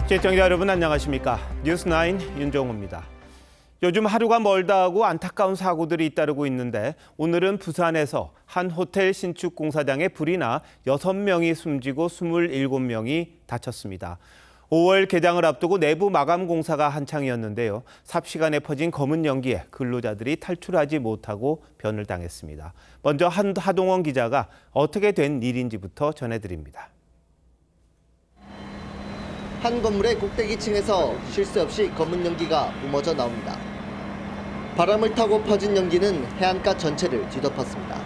시청자 여러분 안녕하십니까? 뉴스9 윤종호입니다. 요즘 하루가 멀다 하고 안타까운 사고들이 잇따르고 있는데 오늘은 부산에서 한 호텔 신축 공사장에 불이 나 6명이 숨지고 27명이 다쳤습니다. 5월 개장을 앞두고 내부 마감 공사가 한창이었는데요. 삽시간에 퍼진 검은 연기에 근로자들이 탈출하지 못하고 변을 당했습니다. 먼저 하동원 기자가 어떻게 된 일인지부터 전해드립니다. 한 건물의 꼭대기층에서 쉴 새 없이 검은 연기가 뿜어져 나옵니다. 바람을 타고 퍼진 연기는 해안가 전체를 뒤덮었습니다.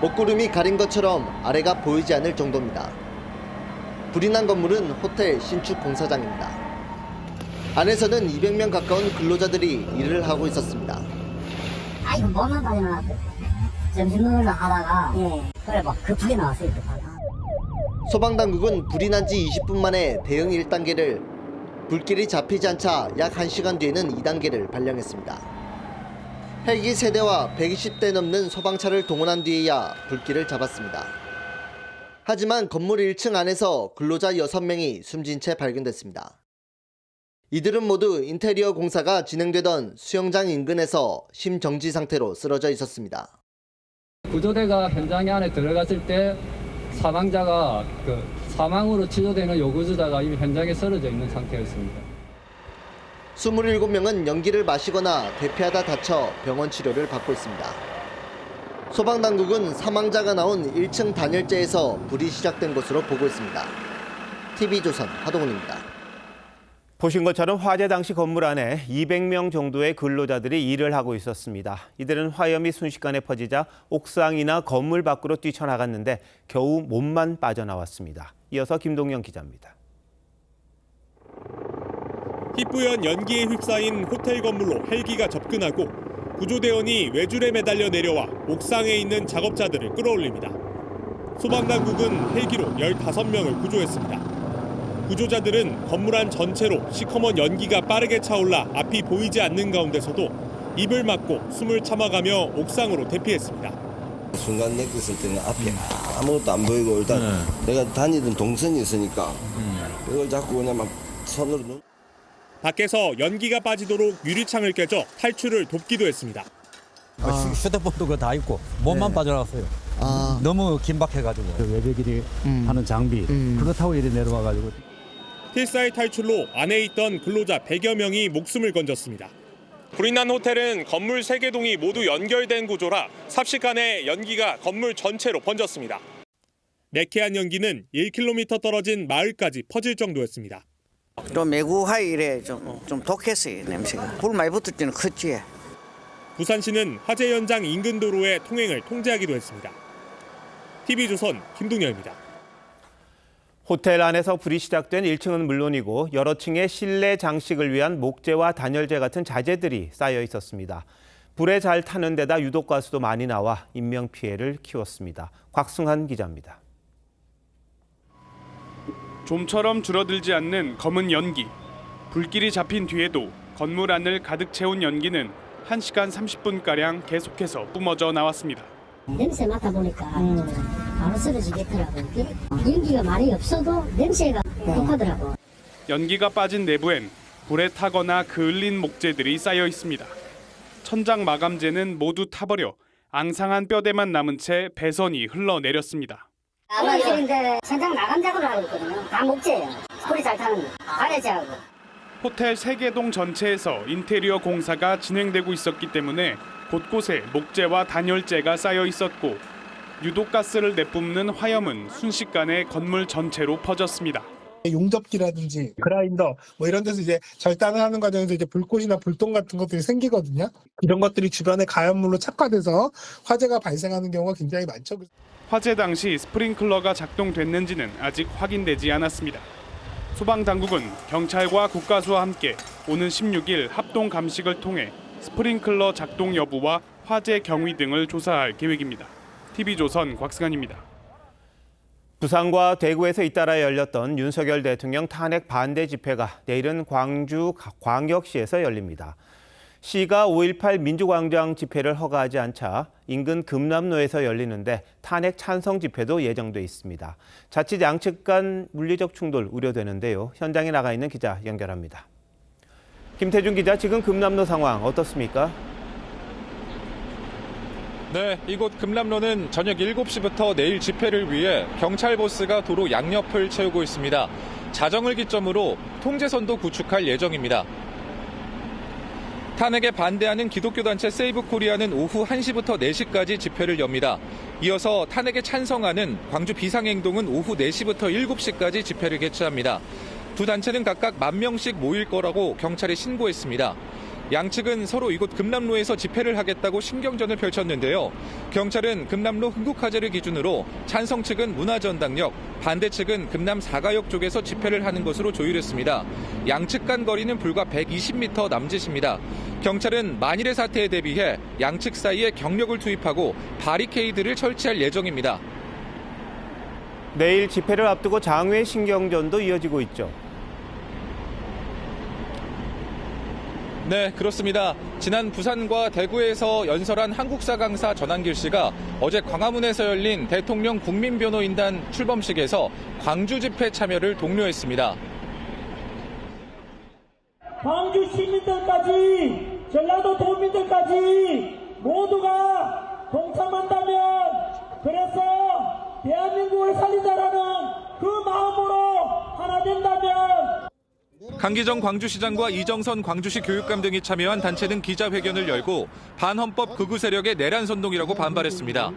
먹구름이 가린 것처럼 아래가 보이지 않을 정도입니다. 불이 난 건물은 호텔 신축 공사장입니다. 안에서는 200명 가까운 근로자들이 일을 하고 있었습니다. 이거 뭐만 빠져나왔어. 점심 먹으러 하다가 그래 막 급하게 나왔어요. 급하게. 소방당국은 불이 난 지 20분 만에 대응 1단계를, 불길이 잡히지 않자 약 1시간 뒤에는 2단계를 발령했습니다. 헬기 3대와 120대 넘는 소방차를 동원한 뒤에야 불길을 잡았습니다. 하지만 건물 1층 안에서 근로자 6명이 숨진 채 발견됐습니다. 이들은 모두 인테리어 공사가 진행되던 수영장 인근에서 심정지 상태로 쓰러져 있었습니다. 구조대가 현장 안에 들어갔을 때 사망자가 사망으로 치료되는 요구주자가 이미 현장에 쓰러져 있는 상태였습니다. 27명은 연기를 마시거나 대피하다 다쳐 병원 치료를 받고 있습니다. 소방당국은 사망자가 나온 1층 단열재에서 불이 시작된 것으로 보고 있습니다. TV조선 하동훈입니다. 보신 것처럼 화재 당시 건물 안에 200명 정도의 근로자들이 일을 하고 있었습니다. 이들은 화염이 순식간에 퍼지자 옥상이나 건물 밖으로 뛰쳐나갔는데 겨우 몸만 빠져나왔습니다. 이어서 김동영 기자입니다. 희뿌연 연기에 휩싸인 호텔 건물로 헬기가 접근하고 구조대원이 외줄에 매달려 내려와 옥상에 있는 작업자들을 끌어올립니다. 소방당국은 헬기로 15명을 구조했습니다. 구조자들은 건물 안 전체로 시커먼 연기가 빠르게 차올라 앞이 보이지 않는 가운데서도 입을 막고 숨을 참아가며 옥상으로 대피했습니다. 순간 느꼈을 때는 앞이 아무것도 안 보이고 일단 내가 다니던 동선이 있으니까 이걸 잡고 그냥 막 손으로 밖에서 연기가 빠지도록 유리창을 깨져 탈출을 돕기도 했습니다. 휴대폰도 그거 다 있고 몸만 빠져나갔어요. 너무 긴박해가지고 외벽일이 하는 장비 그거 타고 이리 내려와가지고 필사의 탈출로 안에 있던 근로자 100여 명이 목숨을 건졌습니다. 불이 난 호텔은 건물 3개 동이 모두 연결된 구조라 삽시간에 연기가 건물 전체로 번졌습니다. 매캐한 연기는 1km 떨어진 마을까지 퍼질 정도였습니다. 좀 매구하이 이래 좀 독했어요. 냄새가. 불 많이 붙을 때는 컸지. 부산시는 화재 현장 인근 도로의 통행을 통제하기도 했습니다. TV조선 김동열입니다. 호텔 안에서 불이 시작된 1층은 물론이고 여러 층의 실내 장식을 위한 목재와 단열재 같은 자재들이 쌓여 있었습니다. 불에 잘 타는 데다 유독가스도 많이 나와 인명피해를 키웠습니다. 곽승환 기자입니다. 좀처럼 줄어들지 않는 검은 연기. 불길이 잡힌 뒤에도 건물 안을 가득 채운 연기는 1시간 30분가량 계속해서 뿜어져 나왔습니다. 냄새 맡아보니까 바로 쓰러지겠더라고. 연기가 많이 없어도 냄새가 독하더라고. 연기가 빠진 내부엔 불에 타거나 그을린 목재들이 쌓여 있습니다. 천장 마감재는 모두 타버려 앙상한 뼈대만 남은 채 배선이 흘러내렸습니다. 아마실인데 천장 마감 작업을 하고 있거든요. 다 목재예요. 불이 잘 타는 거. 발해제하고. 호텔 3개 전체에서 인테리어 공사가 진행되고 있었기 때문에 곳곳에 목재와 단열재가 쌓여 있었고 유독가스를 내뿜는 화염은 순식간에 건물 전체로 퍼졌습니다. 용접기라든지 그라인더 이런 데서 이제 절단을 하는 과정에서 이제 불꽃이나 불똥 같은 것들이 생기거든요. 이런 것들이 주변에 가연물로 착화돼서 화재가 발생하는 경우가 굉장히 많죠. 화재 당시 스프링클러가 작동됐는지는 아직 확인되지 않았습니다. 소방당국은 경찰과 국가수와 함께 오는 16일 합동 감식을 통해 스프링클러 작동 여부와 화재 경위 등을 조사할 계획입니다. TV조선 곽승환입니다. 부산과 대구에서 잇따라 열렸던 윤석열 대통령 탄핵 반대 집회가 내일은 광주 광역시에서 열립니다. 시가 5.18 민주광장 집회를 허가하지 않자 인근 금남로에서 열리는데 탄핵 찬성 집회도 예정돼 있습니다. 자칫 양측 간 물리적 충돌 우려되는데요. 현장에 나가 있는 기자 연결합니다. 김태준 기자, 지금 금남로 상황 어떻습니까? 네, 이곳 금남로는 저녁 7시부터 내일 집회를 위해 경찰 보스가 도로 양옆을 채우고 있습니다. 자정을 기점으로 통제선도 구축할 예정입니다. 탄핵에 반대하는 기독교 단체 세이브 코리아는 오후 1시부터 4시까지 집회를 엽니다. 이어서 탄핵에 찬성하는 광주 비상행동은 오후 4시부터 7시까지 집회를 개최합니다. 두 단체는 각각 10,000명씩 모일 거라고 경찰에 신고했습니다. 양측은 서로 이곳 금남로에서 집회를 하겠다고 신경전을 펼쳤는데요. 경찰은 금남로 흥국화재를 기준으로 찬성 측은 문화전당역, 반대 측은 금남 사가역 쪽에서 집회를 하는 것으로 조율했습니다. 양측 간 거리는 불과 120m 남짓입니다. 경찰은 만일의 사태에 대비해 양측 사이에 경력을 투입하고 바리케이드를 설치할 예정입니다. 내일 집회를 앞두고 장외 신경전도 이어지고 있죠. 네, 그렇습니다. 지난 부산과 대구에서 연설한 한국사 강사 전한길 씨가 어제 광화문에서 열린 대통령 국민변호인단 출범식에서 광주 집회 참여를 독려했습니다. 광주 시민들까지, 전라도 도민들까지 모두가 동참한다면, 그래서 대한민국을 살리자라는 그 마음으로 하나 된다면, 강기정 광주시장과 이정선 광주시 교육감 등이 참여한 단체는 기자회견을 열고 반헌법 극우 세력의 내란 선동이라고 반발했습니다.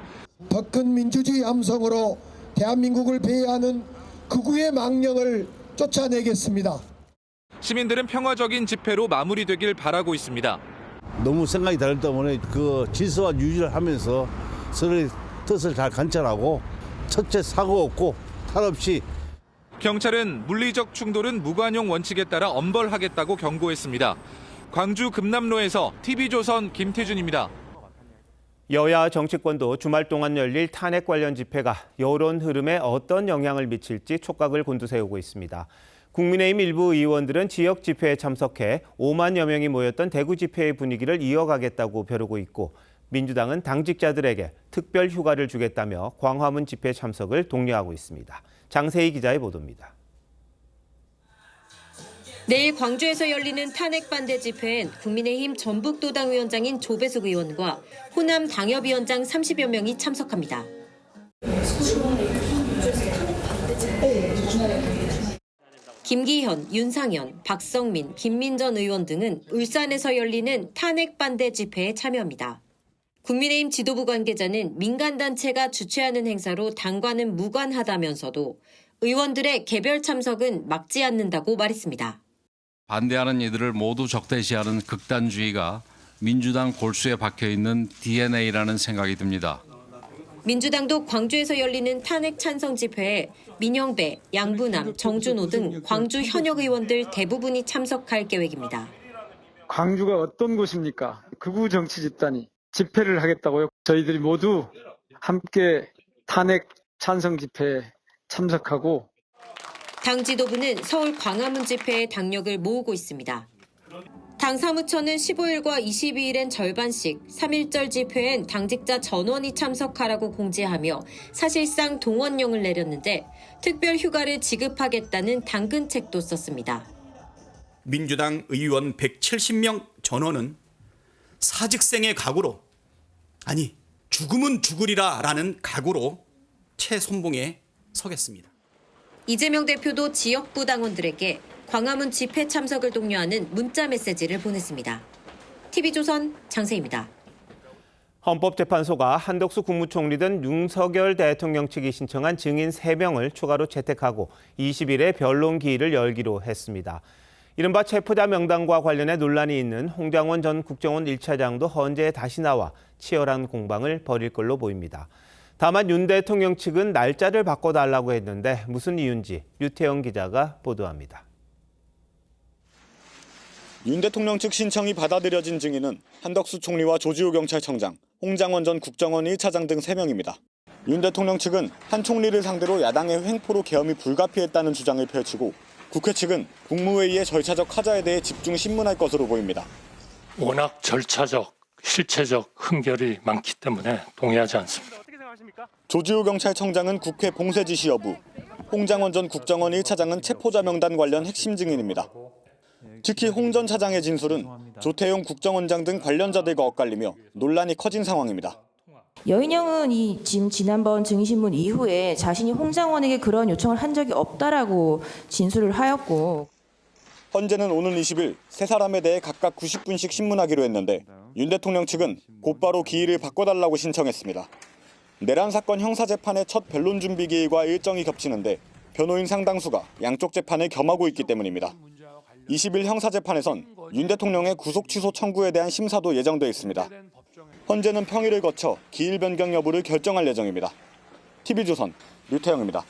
더 큰 민주주의 함성으로 대한민국을 배회하는 극우의 망령을 쫓아내겠습니다. 시민들은 평화적인 집회로 마무리되길 바라고 있습니다. 너무 생각이 다르기 때문에 그 질서와 유지를 하면서 서로의 뜻을 잘 관찰하고 첫째 사고 없고 탈 없이. 경찰은 물리적 충돌은 무관용 원칙에 따라 엄벌하겠다고 경고했습니다. 광주 금남로에서 TV조선 김태준입니다. 여야 정치권도 주말 동안 열릴 탄핵 관련 집회가 여론 흐름에 어떤 영향을 미칠지 촉각을 곤두세우고 있습니다. 국민의힘 일부 의원들은 지역 집회에 참석해 5만여 명이 모였던 대구 집회의 분위기를 이어가겠다고 벼르고 있고, 민주당은 당직자들에게 특별 휴가를 주겠다며 광화문 집회 참석을 독려하고 있습니다. 장세희 기자의 보도입니다. 내일 광주에서 열리는 탄핵 반대 집회엔 국민의힘 전북도당위원장인 조배숙 의원과 호남 당협위원장 30여 명이 참석합니다. 김기현, 윤상현, 박성민, 김민전 의원 등은 울산에서 열리는 탄핵 반대 집회에 참여합니다. 국민의힘 지도부 관계자는 민간단체가 주최하는 행사로 당과는 무관하다면서도 의원들의 개별 참석은 막지 않는다고 말했습니다. 반대하는 이들을 모두 적대시하는 극단주의가 민주당 골수에 박혀있는 DNA라는 생각이 듭니다. 민주당도 광주에서 열리는 탄핵 찬성 집회에 민영배, 양부남, 정준호 등 광주 현역 의원들 대부분이 참석할 계획입니다. 광주가 어떤 곳입니까? 극우 정치 집단이 집회를 하겠다고요. 저희들이 모두 함께 탄핵 찬성 집회에 참석하고, 당 지도부는 서울 광화문 집회에 당력을 모으고 있습니다. 당 사무처는 15일과 22일엔 절반씩, 3.1절 집회엔 당직자 전원이 참석하라고 공지하며 사실상 동원령을 내렸는데 특별 휴가를 지급하겠다는 당근책도 썼습니다. 민주당 의원 170명 전원은 사직생의 각오로, 아니 죽음은 죽으리라라는 각오로 최선봉에 서겠습니다. 이재명 대표도 지역구 당원들에게 광화문 집회 참석을 독려하는 문자 메시지를 보냈습니다. TV조선 장세희입니다. 헌법재판소가 한덕수 국무총리 등 윤석열 대통령 측이 신청한 증인 3명을 추가로 채택하고 20일에 변론 기일을 열기로 했습니다. 이른바 체포자 명단과 관련해 논란이 있는 홍장원 전 국정원 1차장도 헌재에 다시 나와 치열한 공방을 벌일 걸로 보입니다. 다만 윤 대통령 측은 날짜를 바꿔달라고 했는데 무슨 이유인지 류태영 기자가 보도합니다. 윤 대통령 측 신청이 받아들여진 증인은 한덕수 총리와 조지호 경찰청장, 홍장원 전 국정원 1차장 등 3명입니다. 윤 대통령 측은 한 총리를 상대로 야당의 횡포로 계엄이 불가피했다는 주장을 펼치고, 국회 측은 국무회의의 절차적 하자에 대해 집중 신문할 것으로 보입니다. 워낙 절차적, 실체적 흠결이 많기 때문에 동의하지 않습니다. 조지호 경찰청장은 국회 봉쇄 지시 여부, 홍장원 전 국정원 1차장은 체포자 명단 관련 핵심 증인입니다. 특히 홍 전 차장의 진술은 조태용 국정원장 등 관련자들과 엇갈리며 논란이 커진 상황입니다. 여인영은 지난번 증인신문 이후에 자신이 홍장원에게 그런 요청을 한 적이 없다라고 진술을 하였고, 헌재는 오는 20일 세 사람에 대해 각각 90분씩 신문하기로 했는데 윤 대통령 측은 곧바로 기일을 바꿔달라고 신청했습니다. 내란 사건 형사재판의 첫 변론 준비 기일과 일정이 겹치는데 변호인 상당수가 양쪽 재판을 겸하고 있기 때문입니다. 20일 형사재판에선 윤 대통령의 구속 취소 청구에 대한 심사도 예정돼 있습니다. 헌재는 평일을 거쳐 기일 변경 여부를 결정할 예정입니다. TV조선 류태영입니다.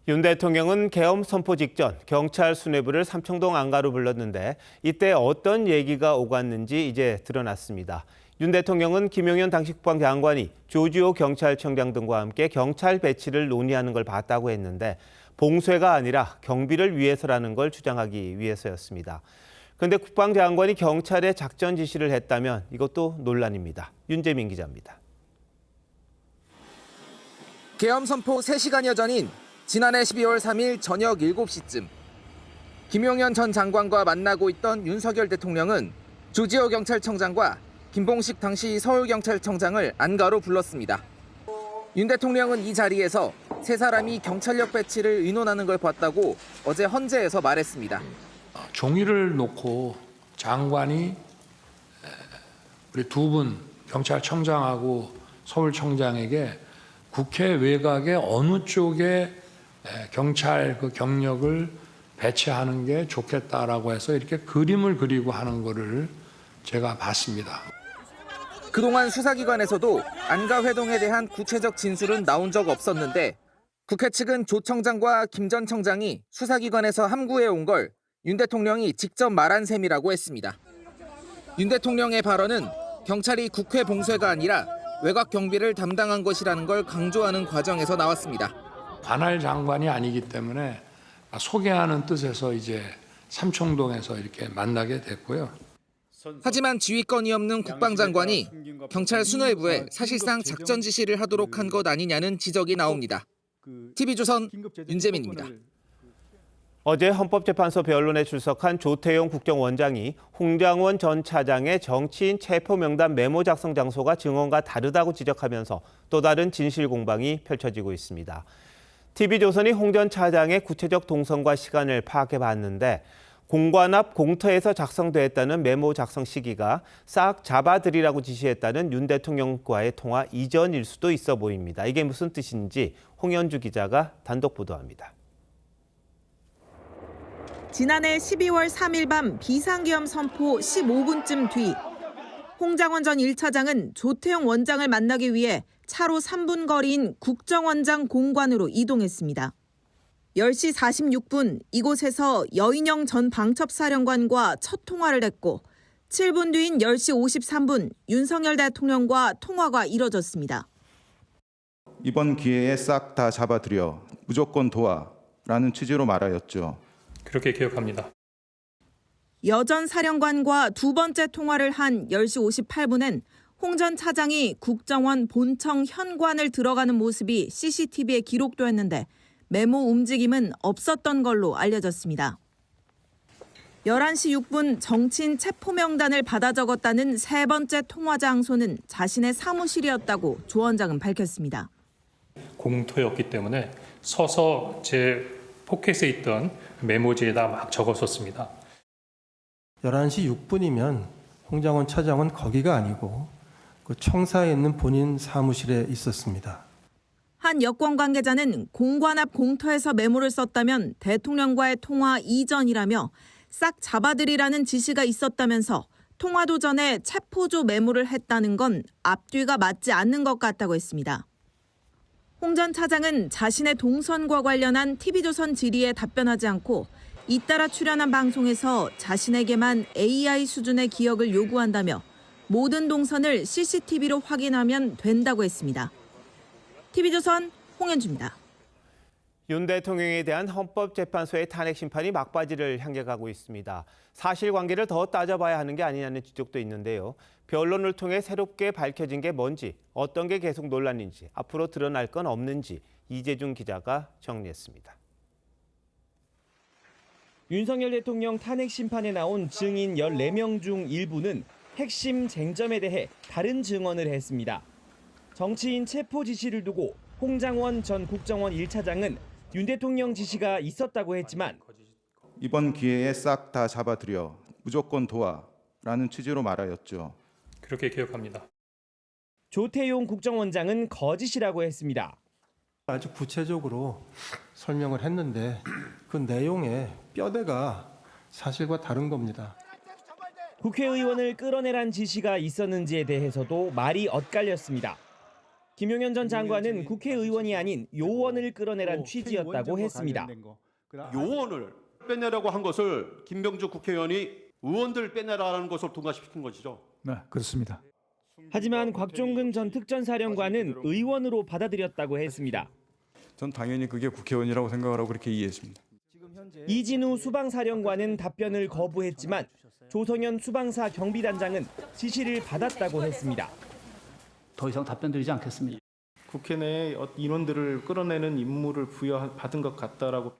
윤 대통령은 계엄 선포 직전 경찰 수뇌부를 삼청동 안가로 불렀는데 이때 어떤 얘기가 오갔는지 이제 드러났습니다. 윤 대통령은 김용현 당시 국방장관이 조지호 경찰청장 등과 함께 경찰 배치를 논의하는 걸 봤다고 했는데 봉쇄가 아니라 경비를 위해서라는 걸 주장하기 위해서였습니다. 그런데 국방장관이 경찰에 작전 지시를 했다면 이것도 논란입니다. 윤재민 기자입니다. 계엄 선포 3시간여 전인 지난해 12월 3일 저녁 7시쯤 김용현 전 장관과 만나고 있던 윤석열 대통령은 조지호 경찰청장과 김봉식 당시 서울경찰청장을 안가로 불렀습니다. 윤 대통령은 이 자리에서 세 사람이 경찰력 배치를 의논하는 걸 봤다고 어제 헌재에서 말했습니다. 종이를 놓고 장관이 우리 두 분 경찰청장하고 서울청장에게 국회 외곽의 어느 쪽에 경찰 그 경력을 배치하는 게 좋겠다라고 해서 이렇게 그림을 그리고 하는 거를 제가 봤습니다. 그동안 수사기관에서도 안가 회동에 대한 구체적 진술은 나온 적 없었는데 국회 측은 조 청장과 김 전 청장이 수사기관에서 함구해 온 걸 윤 대통령이 직접 말한 셈이라고 했습니다. 윤 대통령의 발언은 경찰이 국회 봉쇄가 아니라 외곽 경비를 담당한 것이라는 걸 강조하는 과정에서 나왔습니다. 관할 장관이 아니기 때문에 소개하는 뜻에서 이제 삼청동에서 이렇게 만나게 됐고요. 하지만 지휘권이 없는 국방장관이 경찰 수뇌부에 사실상 작전 지시를 하도록 한 것 아니냐는 지적이 나옵니다. TV조선 윤재민입니다. 어제 헌법재판소 변론에 출석한 조태용 국정원장이 홍장원 전 차장의 정치인 체포 명단 메모 작성 장소가 증언과 다르다고 지적하면서 또 다른 진실 공방이 펼쳐지고 있습니다. TV조선이 홍 전 차장의 구체적 동선과 시간을 파악해 봤는데 공관 앞 공터에서 작성됐다는 메모 작성 시기가 싹 잡아들이라고 지시했다는 윤 대통령과의 통화 이전일 수도 있어 보입니다. 이게 무슨 뜻인지 홍현주 기자가 단독 보도합니다. 지난해 12월 3일 밤 비상계엄 선포 15분쯤 뒤 홍장원 전 1차장은 조태용 원장을 만나기 위해 차로 3분 거리인 국정원장 공관으로 이동했습니다. 10시 46분 이곳에서 여인영 전 방첩사령관과 첫 통화를 했고 7분 뒤인 10시 53분 윤석열 대통령과 통화가 이뤄졌습니다. 이번 기회에 싹 다 잡아들여 무조건 도와라는 취지로 말하였죠. 그렇게 기억합니다. 여 전 사령관과 두 번째 통화를 한 10시 58분엔 홍 전 차장이 국정원 본청 현관을 들어가는 모습이 CCTV에 기록됐는데 메모 움직임은 없었던 걸로 알려졌습니다. 11시 6분 정치인 체포 명단을 받아 적었다는 세 번째 통화 장소는 자신의 사무실이었다고 조 원장은 밝혔습니다. 공터였기 때문에 서서 제 포켓에 있던 메모지에다 막 적었었습니다. 11시 6분이면 홍장원 차장은 거기가 아니고 그 청사에 있는 본인 사무실에 있었습니다. 한 여권 관계자는 공관 앞 공터에서 메모를 썼다면 대통령과의 통화 이전이라며 싹 잡아들이라는 지시가 있었다면서 통화도 전에 체포조 메모를 했다는 건 앞뒤가 맞지 않는 것 같다고 했습니다. 홍 전 차장은 자신의 동선과 관련한 TV조선 질의에 답변하지 않고 잇따라 출연한 방송에서 자신에게만 AI 수준의 기억을 요구한다며 모든 동선을 CCTV로 확인하면 된다고 했습니다. TV조선 홍현주입니다. 윤 대통령에 대한 헌법재판소의 탄핵 심판이 막바지를 향해 가고 있습니다. 사실관계를 더 따져봐야 하는 게 아니냐는 지적도 있는데요. 변론을 통해 새롭게 밝혀진 게 뭔지, 어떤 게 계속 논란인지, 앞으로 드러날 건 없는지 이재중 기자가 정리했습니다. 윤석열 대통령 탄핵 심판에 나온 증인 14명 중 일부는 핵심 쟁점에 대해 다른 증언을 했습니다. 정치인 체포 지시를 두고 홍장원 전 국정원 1차장은 윤 대통령 지시가 있었다고 했지만 이번 기회에 싹 다 잡아들여 무조건 도와라는 취지로 말하였죠. 그렇게 기억합니다. 조태용 국정원장은 거짓이라고 했습니다. 아주 구체적으로 설명을 했는데 그 내용의 뼈대가 사실과 다른 겁니다. 국회의원을 끌어내란 지시가 있었는지에 대해서도 말이 엇갈렸습니다. 김용현 전 장관은 국회의원이 아닌 요원을 끌어내란 취지였다고 했습니다. 요원을 빼내라고 한 것을 김병주 국회의원이 의원들 빼내라는 것을 동가시킨 것이죠. 네, 그렇습니다. 하지만 곽종근 전 특전사령관은 의원으로 받아들였다고 했습니다. 전 당연히 그게 국회의원이라고 생각을 하고 그렇게 이해했습니다. 이진우 수방사령관은 답변을 거부했지만 조성현 수방사 경비단장은 지시를 받았다고 했습니다. 더 이상 답변 드리지 않겠습니다. 국회 내 인원들을 끌어내는 임무를 부여받은 것 같다라고.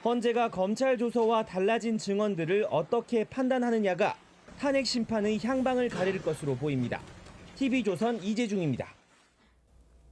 헌재가 검찰 조서와 달라진 증언들을 어떻게 판단하느냐가 탄핵 심판의 향방을 가릴 것으로 보입니다. TV조선 이재중입니다.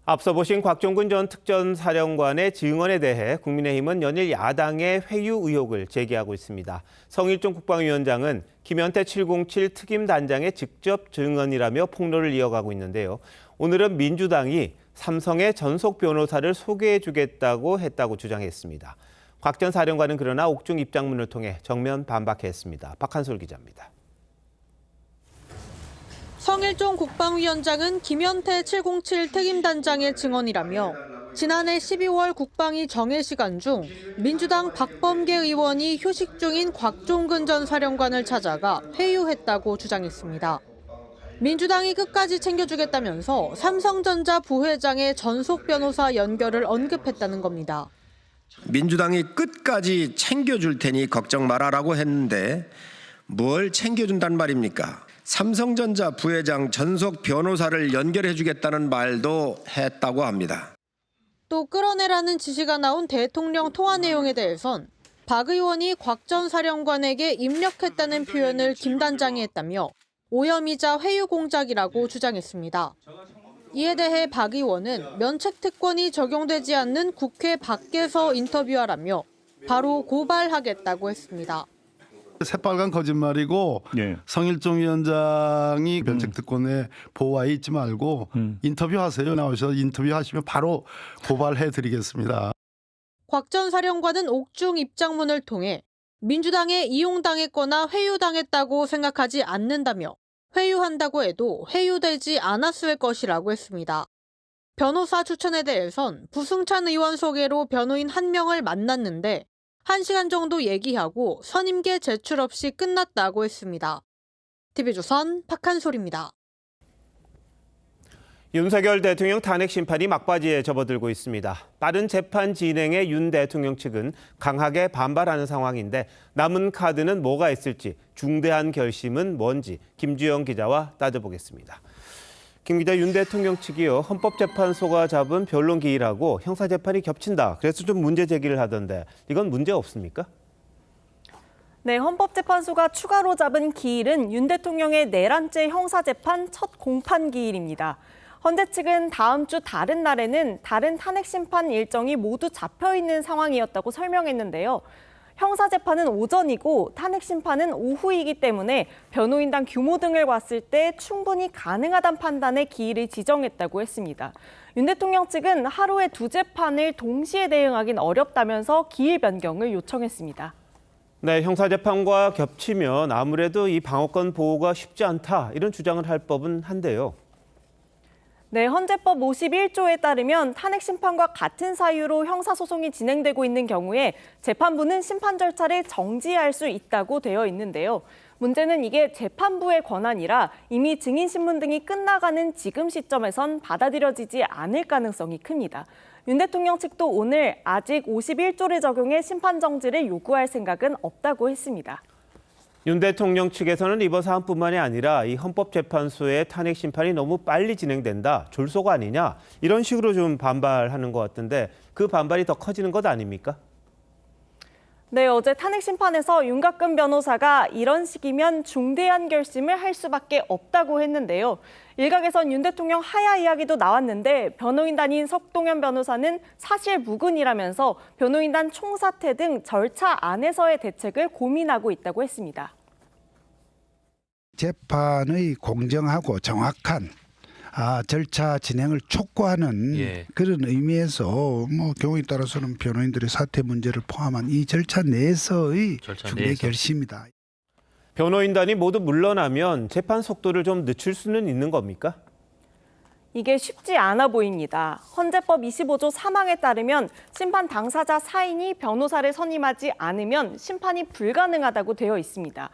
앞서 보신 곽종근 전 특전사령관의 증언에 대해 국민의힘은 연일 야당의 회유 의혹을 제기하고 있습니다. 성일종 국방위원장은 김현태 707 특임단장의 직접 증언이라며 폭로를 이어가고 있는데요. 오늘은 민주당이 삼성의 전속 변호사를 소개해주겠다고 했다고 주장했습니다. 곽 전 사령관은 그러나 옥중 입장문을 통해 정면 반박했습니다. 박한솔 기자입니다. 성일종 국방위원장은 김현태 707 특임단장의 증언이라며 지난해 12월 국방위 정례시간 중 민주당 박범계 의원이 휴식 중인 곽종근 전 사령관을 찾아가 회유했다고 주장했습니다. 민주당이 끝까지 챙겨주겠다면서 삼성전자 부회장의 전속 변호사 연결을 언급했다는 겁니다. 민주당이 끝까지 챙겨줄 테니 걱정 마라라고 했는데 뭘 챙겨준단 말입니까? 삼성전자 부회장 전속 변호사를 연결해주겠다는 말도 했다고 합니다. 또 끌어내라는 지시가 나온 대통령 통화 내용에 대해선 박 의원이 곽 전 사령관에게 입력했다는 표현을 김 단장이 했다며 오염이자 회유 공작이라고 주장했습니다. 이에 대해 박 의원은 면책특권이 적용되지 않는 국회 밖에서 인터뷰하라며 바로 고발하겠다고 했습니다. 새빨간 거짓말이고 성일종 위원장이 면책특권의 보호하에 있지 말고 인터뷰하세요. 나오셔서 인터뷰하시면 바로 고발해드리겠습니다. 곽 전 사령관은 옥중 입장문을 통해 민주당에 이용당했거나 회유당했다고 생각하지 않는다며 회유한다고 해도 회유되지 않았을 것이라고 했습니다. 변호사 추천에 대해선 부승찬 의원 소개로 변호인 한 명을 만났는데 1시간 정도 얘기하고 선임계 제출 없이 끝났다고 했습니다. TV조선 박한솔입니다. 윤석열 대통령 탄핵 심판이 막바지에 접어들고 있습니다. 빠른 재판 진행에 윤 대통령 측은 강하게 반발하는 상황인데 남은 카드는 뭐가 있을지, 중대한 결심은 뭔지 김주영 기자와 따져보겠습니다. 김 기자, 윤 대통령 측이요, 헌법재판소가 잡은 변론 기일하고 형사재판이 겹친다. 그래서 좀 문제 제기를 하던데 이건 문제 없습니까? 네, 헌법재판소가 추가로 잡은 기일은 윤 대통령의 내란죄 형사재판 첫 공판 기일입니다. 헌재 측은 다음 주 다른 날에는 다른 탄핵 심판 일정이 모두 잡혀 있는 상황이었다고 설명했는데요. 형사재판은 오전이고 탄핵 심판은 오후이기 때문에 변호인단 규모 등을 봤을 때 충분히 가능하다는 판단에 기일을 지정했다고 했습니다. 윤 대통령 측은 하루에 두 재판을 동시에 대응하긴 어렵다면서 기일 변경을 요청했습니다. 네, 형사재판과 겹치면 아무래도 이 방어권 보호가 쉽지 않다, 이런 주장을 할 법은 한데요. 네, 헌재법 51조에 따르면 탄핵 심판과 같은 사유로 형사소송이 진행되고 있는 경우에 재판부는 심판 절차를 정지할 수 있다고 되어 있는데요. 문제는 이게 재판부의 권한이라 이미 증인 신문 등이 끝나가는 지금 시점에선 받아들여지지 않을 가능성이 큽니다. 윤 대통령 측도 오늘 아직 51조를 적용해 심판 정지를 요구할 생각은 없다고 했습니다. 윤 대통령 측에서는 이번 사안뿐만이 아니라 이 헌법재판소의 탄핵 심판이 너무 빨리 진행된다, 졸속 아니냐 이런 식으로 좀 반발하는 것 같은데 그 반발이 더 커지는 것 아닙니까? 네, 어제 탄핵 심판에서 윤곽근 변호사가 이런 식이면 중대한 결심을 할 수밖에 없다고 했는데요. 일각에선 윤 대통령 하야 이야기도 나왔는데 변호인단인 석동현 변호사는 사실 무근이라면서 변호인단 총사퇴 등 절차 안에서의 대책을 고민하고 있다고 했습니다. 재판의 공정하고 정확한 절차 진행을 촉구하는 그런 의미에서 경우에 따라서는 변호인들의 사퇴 문제를 포함한 이 절차 내에서의 중대 결심이다. 변호인단이 모두 물러나면 재판 속도를 좀 늦출 수는 있는 겁니까? 이게 쉽지 않아 보입니다. 헌재법 25조 3항에 따르면 심판 당사자 사인이 변호사를 선임하지 않으면 심판이 불가능하다고 되어 있습니다.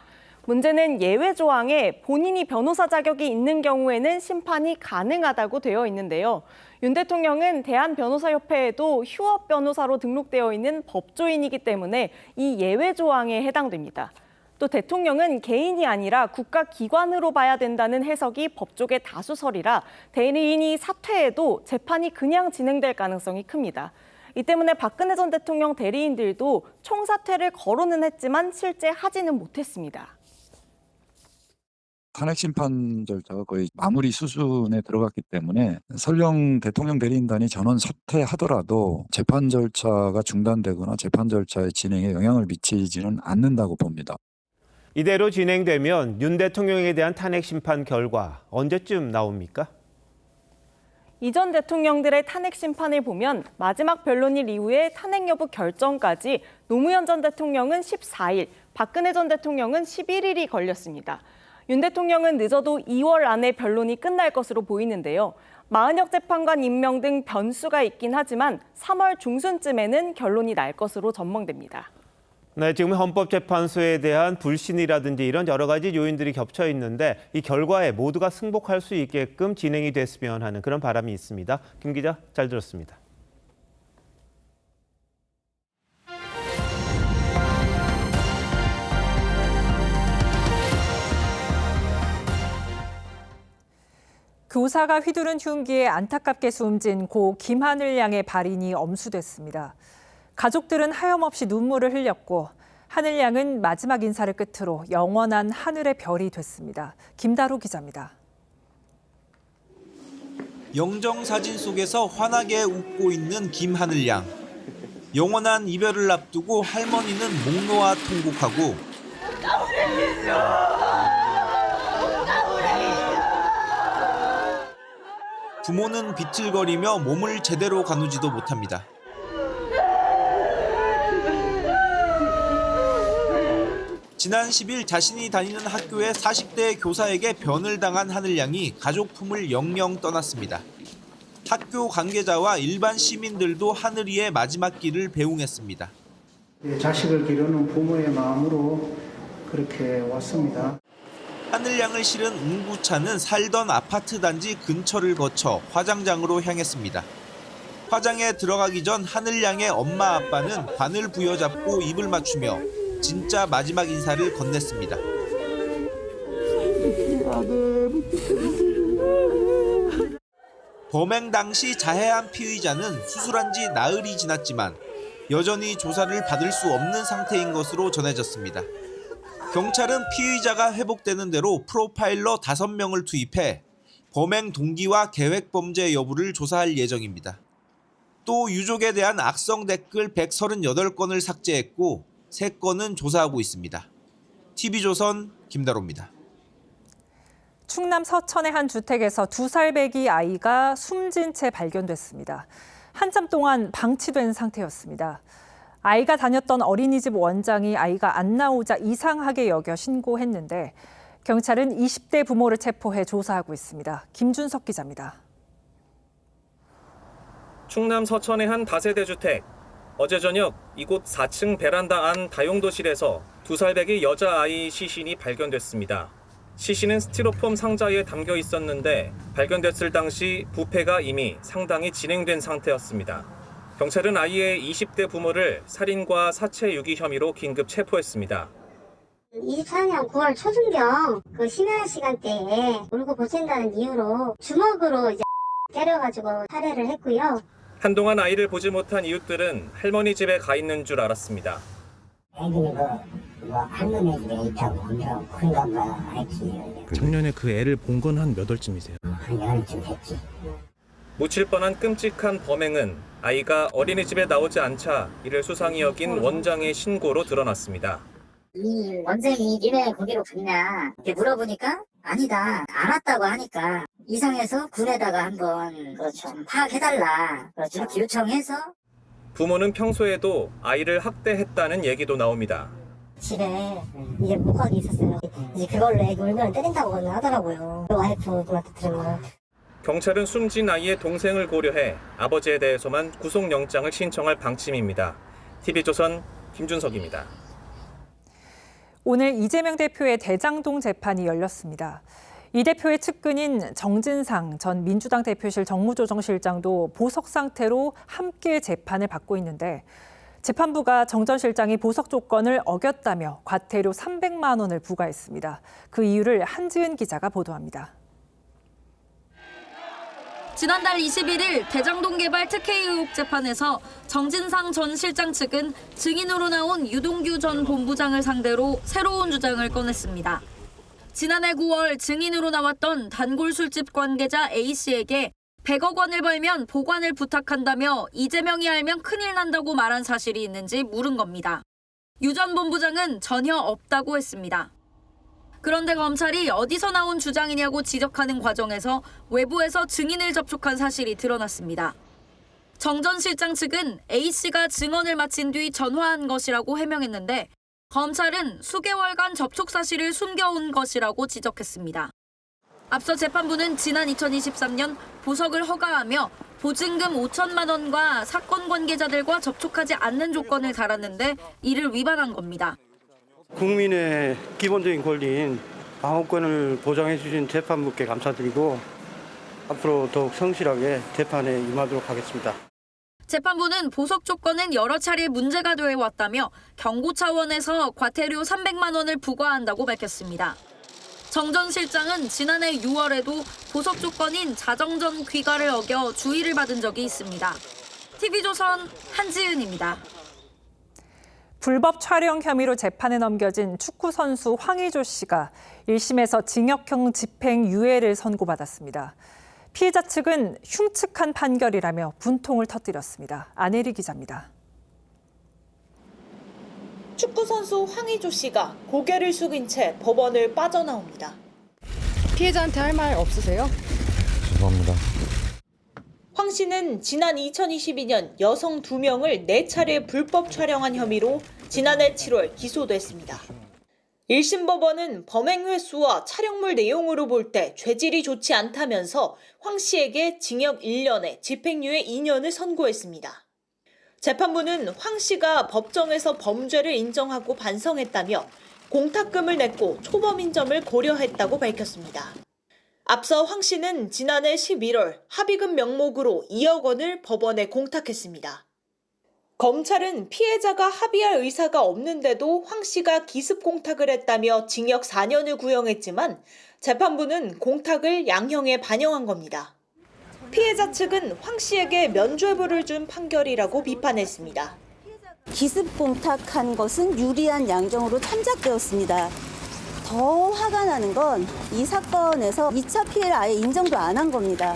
문제는 예외 조항에 본인이 변호사 자격이 있는 경우에는 심판이 가능하다고 되어 있는데요. 윤 대통령은 대한변호사협회에도 휴업 변호사로 등록되어 있는 법조인이기 때문에 이 예외 조항에 해당됩니다. 또 대통령은 개인이 아니라 국가기관으로 봐야 된다는 해석이 법조계 다수설이라 대리인이 사퇴해도 재판이 그냥 진행될 가능성이 큽니다. 이 때문에 박근혜 전 대통령 대리인들도 총사퇴를 거론은 했지만 실제 하지는 못했습니다. 탄핵 심판 절차가 거의 마무리 수순에 들어갔기 때문에 설령 대통령 대리인단이 전원 사퇴하더라도 재판 절차가 중단되거나 재판 절차의 진행에 영향을 미치지는 않는다고 봅니다. 이대로 진행되면 윤 대통령에 대한 탄핵 심판 결과 언제쯤 나옵니까? 이전 대통령들의 탄핵 심판을 보면 마지막 변론일 이후에 탄핵 여부 결정까지 노무현 전 대통령은 14일, 박근혜 전 대통령은 11일이 걸렸습니다. 윤 대통령은 늦어도 2월 안에 변론이 끝날 것으로 보이는데요. 마은혁 재판관 임명 등 변수가 있긴 하지만 3월 중순쯤에는 결론이 날 것으로 전망됩니다. 네, 지금 헌법재판소에 대한 불신이라든지 이런 여러 가지 요인들이 겹쳐 있는데 이 결과에 모두가 승복할 수 있게끔 진행이 됐으면 하는 그런 바람이 있습니다. 김 기자, 잘 들었습니다. 교사가 휘두른 흉기에 안타깝게 숨진 고 김하늘 양의 발인이 엄수됐습니다. 가족들은 하염없이 눈물을 흘렸고 하늘 양은 마지막 인사를 끝으로 영원한 하늘의 별이 됐습니다. 김다로 기자입니다. 영정사진 속에서 환하게 웃고 있는 김하늘 양. 영원한 이별을 앞두고 할머니는 목 놓아 통곡하고 부모는 비틀거리며 몸을 제대로 가누지도 못합니다. 지난 10일 자신이 다니는 학교의 40대 교사에게 변을 당한 하늘 양이 가족 품을 영영 떠났습니다. 학교 관계자와 일반 시민들도 하늘이의 마지막 길을 배웅했습니다. 자식을 기르는 부모의 마음으로 그렇게 왔습니다. 하늘 양을 실은 운구차는 살던 아파트 단지 근처를 거쳐 화장장으로 향했습니다. 화장에 들어가기 전 하늘 양의 엄마 아빠는 관을 부여잡고 입을 맞추며 진짜 마지막 인사를 건넸습니다. 범행 당시 자해한 피의자는 수술한 지 나흘이 지났지만 여전히 조사를 받을 수 없는 상태인 것으로 전해졌습니다. 경찰은 피의자가 회복되는 대로 프로파일러 5명을 투입해 범행 동기와 계획 범죄 여부를 조사할 예정입니다. 또 유족에 대한 악성 댓글 138건을 삭제했고 3건은 조사하고 있습니다. TV조선 김다로입니다. 충남 서천의 한 주택에서 2살 배기 아이가 숨진 채 발견됐습니다. 한참 동안 방치된 상태였습니다. 아이가 다녔던 어린이집 원장이 아이가 안 나오자 이상하게 여겨 신고했는데 경찰은 20대 부모를 체포해 조사하고 있습니다. 김준석 기자입니다. 충남 서천의 한 다세대 주택. 어제 저녁 이곳 4층 베란다 안 다용도실에서 2살 배기 여자아이 시신이 발견됐습니다. 시신은 스티로폼 상자에 담겨 있었는데 발견됐을 당시 부패가 이미 상당히 진행된 상태였습니다. 경찰은 아이의 20대 부모를 살인과 사체 유기 혐의로 긴급 체포했습니다. 24년 9월 초중경 그 심야 시간대에 울고 고친다는 이유로 주먹으로 이제 때려가지고 살해를 했고요. 한동안 아이를 보지 못한 이웃들은 할머니 집에 가 있는 줄 알았습니다. 애들이 할머니 집에 있다고 엄청 큰가 봐 했지. 작년에 그 애를 본 건 한 몇 월쯤이세요? 한 열흘쯤 됐지. 묻힐 뻔한 끔찍한 범행은 아이가 어린이집에 나오지 않자 이를 수상히 여긴 원장의 신고로 드러났습니다. 이 원장이 니네 거기로 갔냐 이렇게 물어보니까 아니다 안 왔다고 하니까 이상해서 군에다가 한번 좀 파악해달라 이렇게 요청해서 부모는 평소에도 아이를 학대했다는 얘기도 나옵니다. 집에 이제 목각이 있었어요. 이제 그걸로 애기 울면 때린다고 하더라고요. 와이프한테 들은 경찰은 숨진 아이의 동생을 고려해 아버지에 대해서만 구속영장을 신청할 방침입니다. TV조선 김준석입니다. 오늘 이재명 대표의 대장동 재판이 열렸습니다. 이 대표의 측근인 정진상 전 민주당 대표실 정무조정실장도 보석 상태로 함께 재판을 받고 있는데 재판부가 정 전 실장이 보석 조건을 어겼다며 과태료 300만 원을 부과했습니다. 그 이유를 한지은 기자가 보도합니다. 지난달 21일 대장동 개발 특혜 의혹 재판에서 정진상 전 실장 측은 증인으로 나온 유동규 전 본부장을 상대로 새로운 주장을 꺼냈습니다. 지난해 9월 증인으로 나왔던 단골 술집 관계자 A씨에게 100억 원을 벌면 보관을 부탁한다며 이재명이 알면 큰일 난다고 말한 사실이 있는지 물은 겁니다. 유 전 본부장은 전혀 없다고 했습니다. 그런데 검찰이 어디서 나온 주장이냐고 지적하는 과정에서 외부에서 증인을 접촉한 사실이 드러났습니다. 정 전 실장 측은 A씨가 증언을 마친 뒤 전화한 것이라고 해명했는데 검찰은 수개월간 접촉 사실을 숨겨온 것이라고 지적했습니다. 앞서 재판부는 지난 2023년 보석을 허가하며 보증금 5천만 원과 사건 관계자들과 접촉하지 않는 조건을 달았는데 이를 위반한 겁니다. 국민의 기본적인 권리인 방어권을 보장해 주신 재판부께 감사드리고 앞으로 더욱 성실하게 재판에 임하도록 하겠습니다. 재판부는 보석 조건은 여러 차례 문제가 되어 왔다며 경고 차원에서 과태료 300만 원을 부과한다고 밝혔습니다. 정 전 실장은 지난해 6월에도 보석 조건인 자정전 귀가를 어겨 주의를 받은 적이 있습니다. TV조선 한지은입니다. 불법 촬영 혐의로 재판에 넘겨진 축구 선수 황의조 씨가 1심에서 징역형 집행유예를 선고받았습니다. 피해자 측은 흉측한 판결이라며 분통을 터뜨렸습니다. 안혜리 기자입니다. 축구 선수 황의조 씨가 고개를 숙인 채 법원을 빠져나옵니다. 피해자한테 할 말 없으세요? 죄송합니다. 황 씨는 지난 2022년 여성 2명을 4차례 불법 촬영한 혐의로 지난해 7월 기소됐습니다. 1심 법원은 범행 횟수와 촬영물 내용으로 볼 때 죄질이 좋지 않다면서 황 씨에게 징역 1년에 집행유예 2년을 선고했습니다. 재판부는 황 씨가 법정에서 범죄를 인정하고 반성했다며 공탁금을 냈고 초범인 점을 고려했다고 밝혔습니다. 앞서 황 씨는 지난해 11월 합의금 명목으로 2억 원을 법원에 공탁했습니다. 검찰은 피해자가 합의할 의사가 없는데도 황 씨가 기습 공탁을 했다며 징역 4년을 구형했지만 재판부는 공탁을 양형에 반영한 겁니다. 피해자 측은 황 씨에게 면죄부를 준 판결이라고 비판했습니다. 기습 공탁한 것은 유리한 양정으로 참작되었습니다. 더 화가 나는 건 이 사건에서 2차 피해를 아예 인정도 안 한 겁니다.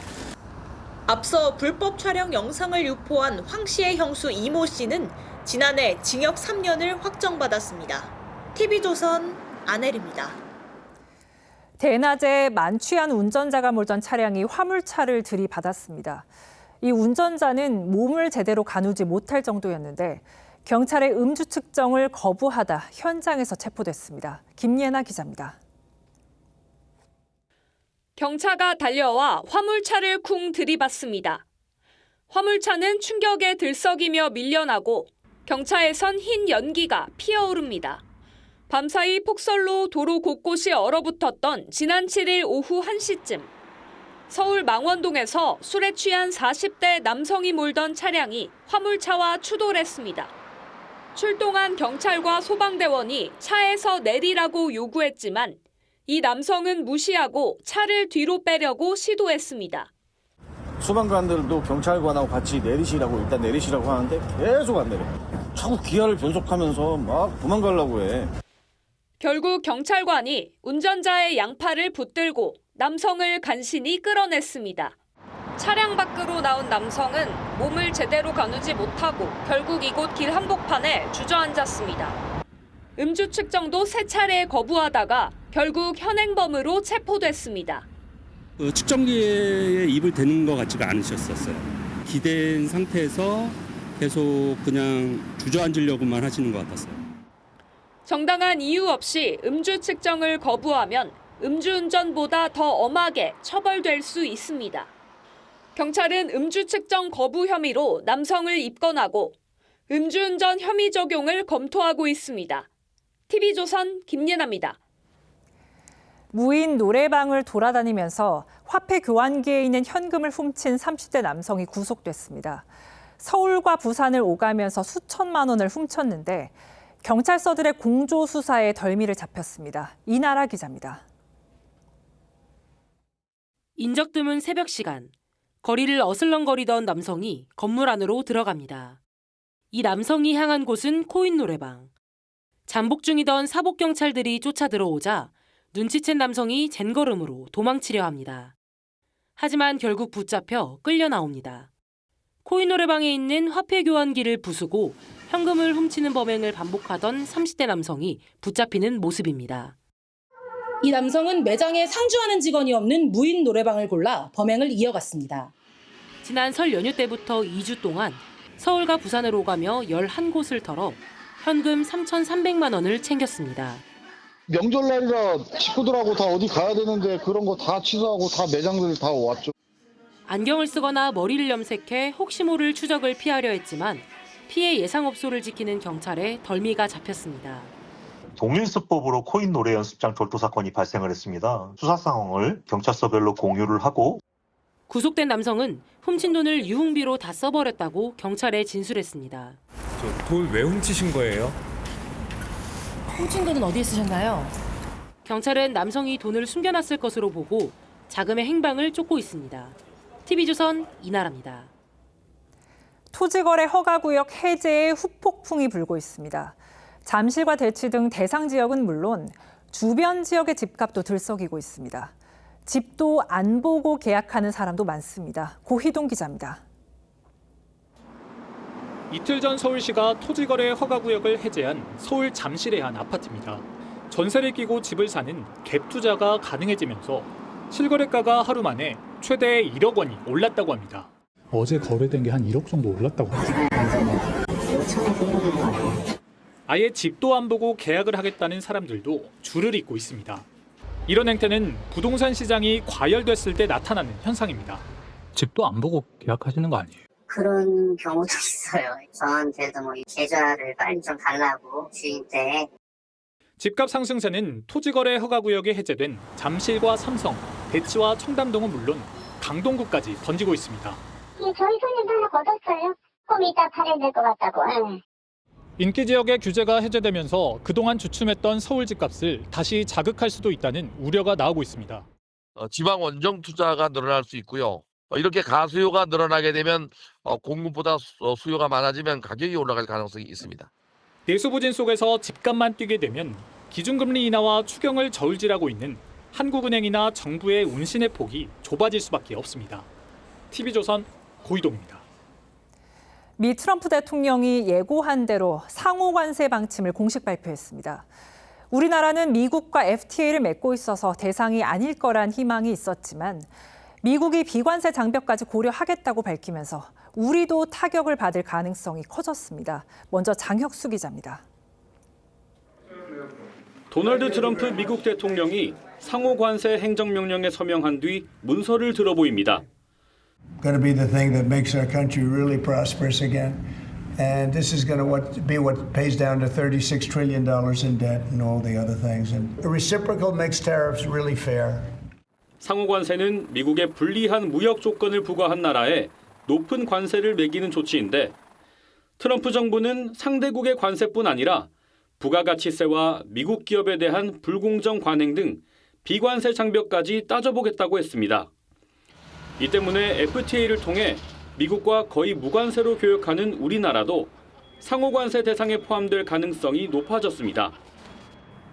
앞서 불법 촬영 영상을 유포한 황 씨의 형수 이모 씨는 지난해 징역 3년을 확정받았습니다. TV조선 안혜리입니다. 대낮에 만취한 운전자가 몰던 차량이 화물차를 들이받았습니다. 이 운전자는 몸을 제대로 가누지 못할 정도였는데 경찰의 음주 측정을 거부하다 현장에서 체포됐습니다. 김예나 기자입니다. 경차가 달려와 화물차를 쿵 들이받습니다. 화물차는 충격에 들썩이며 밀려나고 경차에선 흰 연기가 피어오릅니다. 밤사이 폭설로 도로 곳곳이 얼어붙었던 지난 7일 오후 1시쯤 서울 망원동에서 술에 취한 40대 남성이 몰던 차량이 화물차와 추돌했습니다. 출동한 경찰과 소방대원이 차에서 내리라고 요구했지만 이 남성은 무시하고 차를 뒤로 빼려고 시도했습니다. 소방관들도 경찰관하고 같이 내리시라고 일단 내리시라고 하는데 계속 안 내려. 자꾸 기아를 변속하면서 막 도망가려고 해. 결국 경찰관이 운전자의 양팔을 붙들고 남성을 간신히 끌어냈습니다. 차량 밖으로 나온 남성은 몸을 제대로 가누지 못하고 결국 이곳 길 한복판에 주저앉았습니다. 음주 측정도 3차례 거부하다가 결국 현행범으로 체포됐습니다. 측정기에 입을 대는 것 같지가 않으셨었어요. 기댄 상태에서 계속 그냥 주저앉으려고만 하시는 것 같았어요. 정당한 이유 없이 음주 측정을 거부하면 음주운전보다 더 엄하게 처벌될 수 있습니다. 경찰은 음주 측정 거부 혐의로 남성을 입건하고 음주운전 혐의 적용을 검토하고 있습니다. TV조선 김예나입니다. 무인 노래방을 돌아다니면서 화폐 교환기에 있는 현금을 훔친 30대 남성이 구속됐습니다. 서울과 부산을 오가면서 수천만 원을 훔쳤는데 경찰서들의 공조 수사에 덜미를 잡혔습니다. 이나라 기자입니다. 인적 드문 새벽 시간, 거리를 어슬렁거리던 남성이 건물 안으로 들어갑니다. 이 남성이 향한 곳은 코인 노래방. 잠복 중이던 사복 경찰들이 쫓아 들어오자 눈치챈 남성이 젠걸음으로 도망치려 합니다. 하지만 결국 붙잡혀 끌려 나옵니다. 코인 노래방에 있는 화폐 교환기를 부수고 현금을 훔치는 범행을 반복하던 30대 남성이 붙잡히는 모습입니다. 이 남성은 매장에 상주하는 직원이 없는 무인 노래방을 골라 범행을 이어갔습니다. 지난 설 연휴 때부터 2주 동안 서울과 부산을 오가며 11곳을 털어 현금 3,300만 원을 챙겼습니다. 명절날이라 식구들하고 다 어디 가야 되는데 그런 거 다 취소하고 다 매장들 다 왔죠. 안경을 쓰거나 머리를 염색해 혹시 모를 추적을 피하려 했지만 피해 예상업소를 지키는 경찰에 덜미가 잡혔습니다. 동일수법으로 코인 노래 연습장 절도 사건이 발생을 했습니다. 수사 상황을 경찰서별로 공유를 하고 구속된 남성은 훔친 돈을 유흥비로 다 써버렸다고 경찰에 진술했습니다. 돈 왜 훔치신 거예요? 훔친 돈은 어디에 쓰셨나요? 경찰은 남성이 돈을 숨겨놨을 것으로 보고 자금의 행방을 쫓고 있습니다. TV조선 이나라입니다. 토지거래 허가구역 해제에 후폭풍이 불고 있습니다. 잠실과 대치 등 대상 지역은 물론 주변 지역의 집값도 들썩이고 있습니다. 집도 안 보고 계약하는 사람도 많습니다. 고희동 기자입니다. 이틀 전 서울시가 토지거래 허가구역을 해제한 서울 잠실의 한 아파트입니다. 전세를 끼고 집을 사는 갭 투자가 가능해지면서 실거래가가 하루 만에 최대 1억 원이 올랐다고 합니다. 어제 거래된 게 한 1억 정도 올랐다고 합니다. 아예 집도 안 보고 계약을 하겠다는 사람들도 줄을 잇고 있습니다. 이런 행태는 부동산 시장이 과열됐을 때 나타나는 현상입니다. 집도 안 보고 계약하시는 거 아니에요? 그런 경우도 있어요. 저한테도 계좌를 빨리 좀 달라고 주인한테. 집값 상승세는 토지거래 허가구역에 해제된 잠실과 삼성, 대치와 청담동은 물론 강동구까지 번지고 있습니다. 저희 손님도 하나 걷었어요. 좀 이따 팔아야 될 것 같다고. 인기 지역의 규제가 해제되면서 그동안 주춤했던 서울 집값을 다시 자극할 수도 있다는 우려가 나오고 있습니다. 지방 원정 투자가 늘어날 수 있고요. 이렇게 가수요가 늘어나게 되면 공급보다 수요가 많아지면 가격이 올라갈 가능성이 있습니다. 내수부진 속에서 집값만 뛰게 되면 기준금리 인하와 추경을 저울질하고 있는 한국은행이나 정부의 운신의 폭이 좁아질 수밖에 없습니다. TV조선 고희동입니다. 미 트럼프 대통령이 예고한 대로 상호 관세 방침을 공식 발표했습니다. 우리나라는 미국과 FTA를 맺고 있어서 대상이 아닐 거란 희망이 있었지만 미국이 비관세 장벽까지 고려하겠다고 밝히면서 우리도 타격을 받을 가능성이 커졌습니다. 먼저 장혁수 기자입니다. 도널드 트럼프 미국 대통령이 상호 관세 행정명령에 서명한 뒤 문서를 들어보입니다. Going to be the thing that makes our country really prosperous again. And this is going to be what pays down to $36 trillion in debt and all the other things. And the reciprocal makes tariffs really fair. 상호 관세는 미국에 불리한 무역 조건을 부과한 나라에 높은 관세를 매기는 조치인데 트럼프 정부는 상대국의 관세뿐 아니라 부가가치세와 미국 기업에 대한 불공정 관행 등 비관세 장벽까지 따져보겠다고 했습니다. 이 때문에 FTA를 통해 미국과 거의 무관세로 교역하는 우리나라도 상호관세 대상에 포함될 가능성이 높아졌습니다.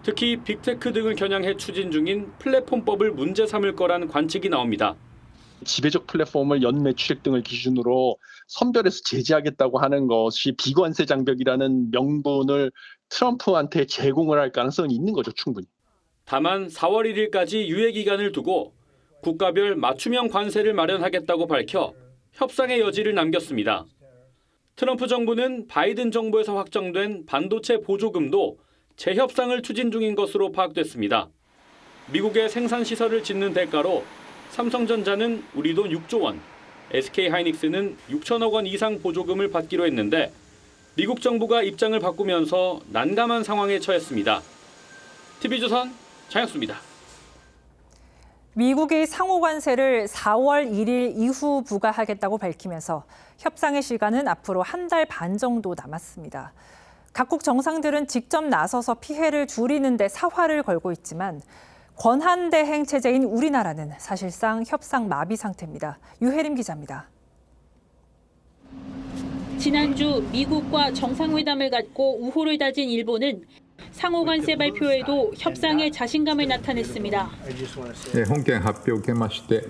특히 빅테크 등을 겨냥해 추진 중인 플랫폼법을 문제 삼을 거란 관측이 나옵니다. 지배적 플랫폼을 연매출액 등을 기준으로 선별해서 제재하겠다고 하는 것이 비관세 장벽이라는 명분을 트럼프한테 제공을 할 가능성이 있는 거죠, 충분히. 다만 4월 1일까지 유예 기간을 두고 국가별 맞춤형 관세를 마련하겠다고 밝혀 협상의 여지를 남겼습니다. 트럼프 정부는 바이든 정부에서 확정된 반도체 보조금도 재협상을 추진 중인 것으로 파악됐습니다. 미국의 생산시설을 짓는 대가로 삼성전자는 우리 돈 6조 원, SK하이닉스는 6천억 원 이상 보조금을 받기로 했는데 미국 정부가 입장을 바꾸면서 난감한 상황에 처했습니다. TV조선 장혁수입니다. 미국이 상호관세를 4월 1일 이후 부과하겠다고 밝히면서 협상의 시간은 앞으로 한 달 반 정도 남았습니다. 각국 정상들은 직접 나서서 피해를 줄이는 데 사활을 걸고 있지만 권한대행 체제인 우리나라는 사실상 협상 마비 상태입니다. 유혜림 기자입니다. 지난주 미국과 정상회담을 갖고 우호를 다진 일본은 상호관세 발표에도 협상에 자신감을 나타냈습니다. 本件発表を受けまして、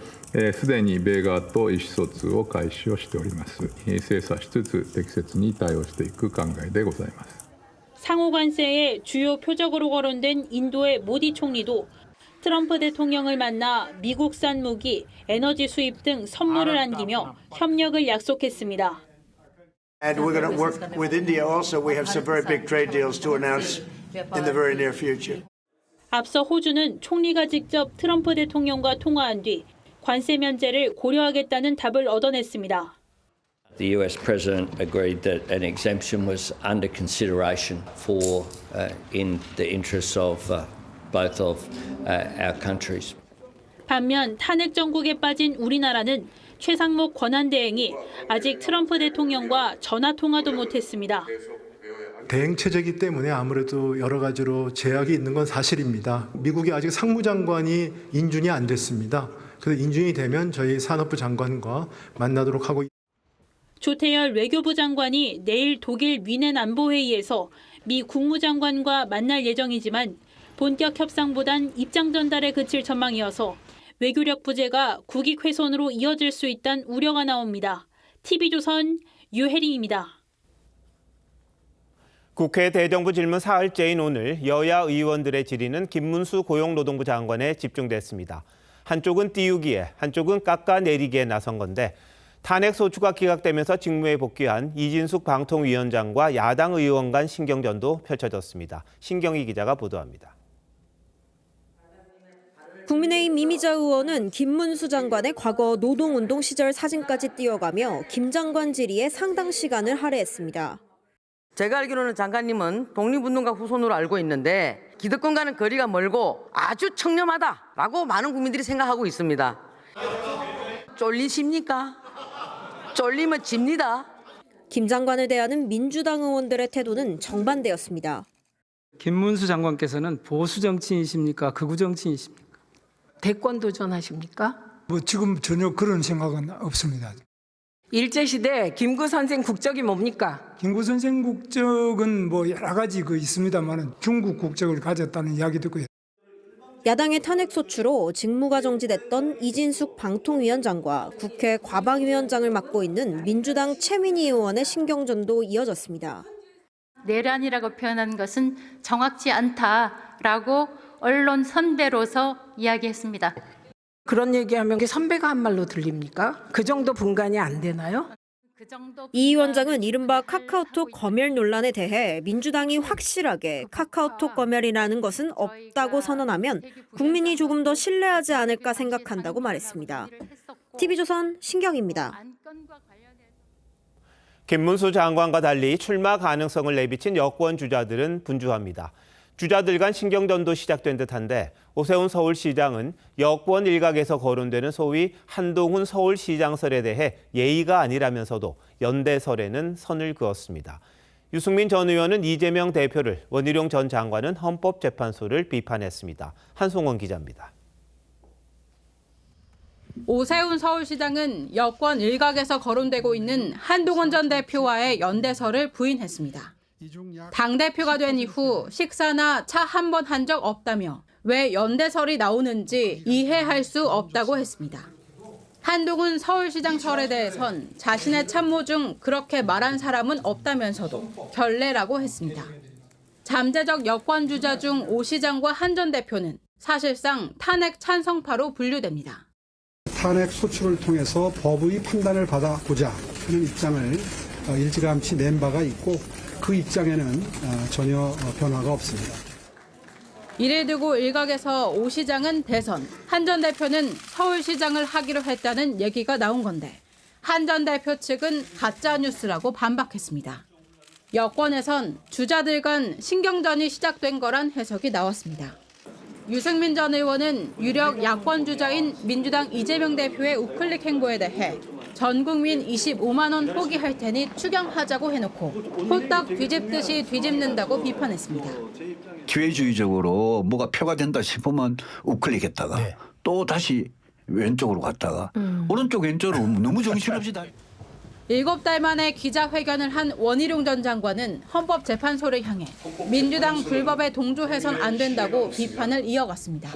すでに米側と意思疎通を開始をしております。精査しつつ適切に対応していく考えでございます。 상호관세의 주요 표적으로 거론된 인도의 모디 총리도 트럼프 대통령을 만나 미국산 무기, 에너지 수입 등 선물을 안기며 협력을 약속했습니다. And we're going to work with India also. We have some very big trade deals to announce in the very near future. 앞서 호주는 총리가 직접 트럼프 대통령과 통화한 뒤 관세 면제를 고려하겠다는 답을 얻어냈습니다. The US president agreed that an exemption was under consideration for in the interests of both of our countries. 반면 탄핵 정국에 빠진 우리나라는 최상목 권한대행이 아직 트럼프 대통령과 전화 통화도 못했습니다. 대행 체제이기 때문에 아무래도 여러 가지로 제약이 있는 건 사실입니다. 미국이 아직 상무장관이 인준이 안 됐습니다. 그래서 인준이 되면 저희 산업부 장관과 만나도록 하고. 조태열 외교부 장관이 내일 독일 뮌헨 안보회의에서 미 국무장관과 만날 예정이지만 본격 협상보단 입장 전달에 그칠 전망이어서 외교력 부재가 국익 훼손으로 이어질 수 있다는 우려가 나옵니다. TV조선 유혜림입니다. 국회 대정부 질문 사흘째인 오늘 여야 의원들의 질의는 김문수 고용노동부 장관에 집중됐습니다. 한쪽은 띄우기에 한쪽은 깎아내리기에 나선 건데 탄핵 소추가 기각되면서 직무에 복귀한 이진숙 방통위원장과 야당 의원 간 신경전도 펼쳐졌습니다. 신경희 기자가 보도합니다. 국민의힘 이미자 의원은 김문수 장관의 과거 노동운동 시절 사진까지 띄워가며 김 장관 질의에 상당 시간을 할애했습니다. 제가 알기로는 장관님은 독립운동가 후손으로 알고 있는데 기득권과는 거리가 멀고 아주 청렴하다라고 많은 국민들이 생각하고 있습니다. 쫄리십니까? 쫄리면 집니다. 김 장관을 대하는 민주당 의원들의 태도는 정반대였습니다. 김문수 장관께서는 보수 정치인이십니까? 극우 정치인이십니까? 대권 도전하십니까? 지금 전혀 그런 생각은 없습니다. 일제시대 김구 선생 국적이 뭡니까? 김구 선생 국적은 여러 가지 있습니다만 중국 국적을 가졌다는 이야기도 있고요. 야당의 탄핵 소추로 직무가 정지됐던 이진숙 방통위원장과 국회 과방위원장을 맡고 있는 민주당 최민희 의원의 신경전도 이어졌습니다. 내란이라고 표현한 것은 정확치 않다라고 언론 선배로서 이야기했습니다. 그런 얘기하면 선배가 한 말로 들립니까? 그 정도 분간이 안 되나요? 이 위원장은 이른바 카카오톡 검열 논란에 대해 민주당이 확실하게 카카오톡 검열이라는 것은 없다고 선언하면 국민이 조금 더 신뢰하지 않을까 생각한다고 말했습니다. TV조선 신경입니다. 김문수 장관과 달리 출마 가능성을 내비친 여권 주자들은 분주합니다. 주자들 간 신경전도 시작된 듯한데 오세훈 서울시장은 여권 일각에서 거론되는 소위 한동훈 서울시장설에 대해 예의가 아니라면서도 연대설에는 선을 그었습니다. 유승민 전 의원은 이재명 대표를, 원희룡 전 장관은 헌법재판소를 비판했습니다. 한송원 기자입니다. 오세훈 서울시장은 여권 일각에서 거론되고 있는 한동훈 전 대표와의 연대설을 부인했습니다. 당대표가 된 이후 식사나 차 한 번 한 적 없다며 왜 연대설이 나오는지 이해할 수 없다고 했습니다. 한동훈 서울시장 설에 대해선 자신의 참모 중 그렇게 말한 사람은 없다면서도 결례라고 했습니다. 잠재적 여권 주자 중 오 시장과 한 전 대표는 사실상 탄핵 찬성파로 분류됩니다. 탄핵 소추를 통해서 법의 판단을 받아보자 하는 입장을 일찌감치 낸 바가 있고 그 입장에는 전혀 변화가 없습니다. 이를 두고 일각에서 오 시장은 대선, 한 전 대표는 서울시장을 하기로 했다는 얘기가 나온 건데 한 전 대표 측은 가짜뉴스라고 반박했습니다. 여권에선 주자들 간 신경전이 시작된 거란 해석이 나왔습니다. 유승민 전 의원은 유력 야권 주자인 민주당 이재명 대표의 우클릭 행보에 대해 전 국민 25만 원 포기할 테니 추경하자고 해놓고 홀딱 뒤집듯이 뒤집는다고 비판했습니다. 기회주의적으로 뭐가 표가 된다 싶으면 우클릭했다가 또 다시 왼쪽으로 갔다가 오른쪽 왼쪽으로 너무 정신없이 다. 7달 만에 기자회견을 한 원희룡 전 장관은 헌법재판소를 향해 민주당 불법에 동조해선 안 된다고 비판을 이어갔습니다.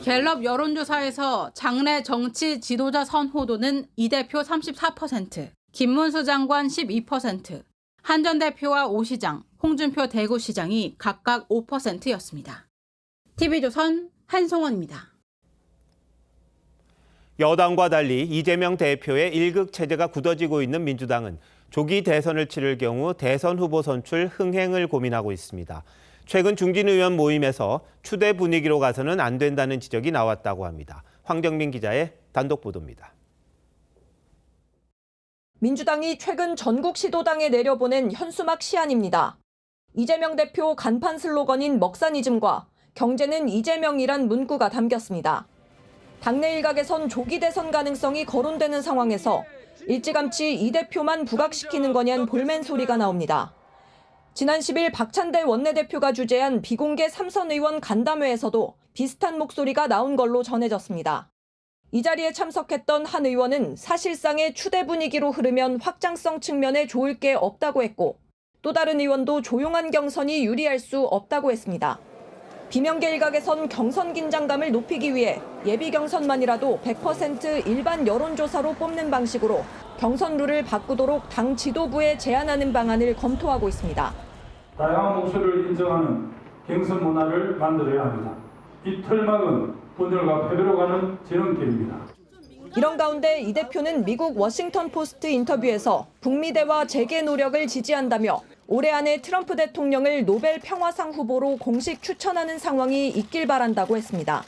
갤럽 여론조사에서 장래 정치 지도자 선호도는 이 대표 34%, 김문수 장관 12%, 한 전 대표와 오 시장, 홍준표 대구시장이 각각 5%였습니다. TV조선 한송원입니다. 여당과 달리 이재명 대표의 일극 체제가 굳어지고 있는 민주당은 조기 대선을 치를 경우 대선 후보 선출 흥행을 고민하고 있습니다. 최근 중진 의원 모임에서 추대 분위기로 가서는 안 된다는 지적이 나왔다고 합니다. 황정민 기자의 단독 보도입니다. 민주당이 최근 전국 시도당에 내려보낸 현수막 시안입니다. 이재명 대표 간판 슬로건인 먹사니즘과 경제는 이재명이란 문구가 담겼습니다. 당내 일각에선 조기 대선 가능성이 거론되는 상황에서 일찌감치 이 대표만 부각시키는 거냐는 볼멘 소리가 나옵니다. 지난 10일 박찬대 원내대표가 주재한 비공개 삼선 의원 간담회에서도 비슷한 목소리가 나온 걸로 전해졌습니다. 이 자리에 참석했던 한 의원은 사실상의 추대 분위기로 흐르면 확장성 측면에 좋을 게 없다고 했고 또 다른 의원도 조용한 경선이 유리할 수 없다고 했습니다. 비명계 일각에선 경선 긴장감을 높이기 위해 예비 경선만이라도 100% 일반 여론조사로 뽑는 방식으로 경선 룰을 바꾸도록 당 지도부에 제안하는 방안을 검토하고 있습니다. 다양한 목소리를 인정하는 경선 문화를 만들어야 합니다. 이 틀막은 분열과 패배로 가는 지름길입니다. 이런 가운데 이 대표는 미국 워싱턴 포스트 인터뷰에서 북미 대화 재개 노력을 지지한다며 올해 안에 트럼프 대통령을 노벨 평화상 후보로 공식 추천하는 상황이 있길 바란다고 했습니다.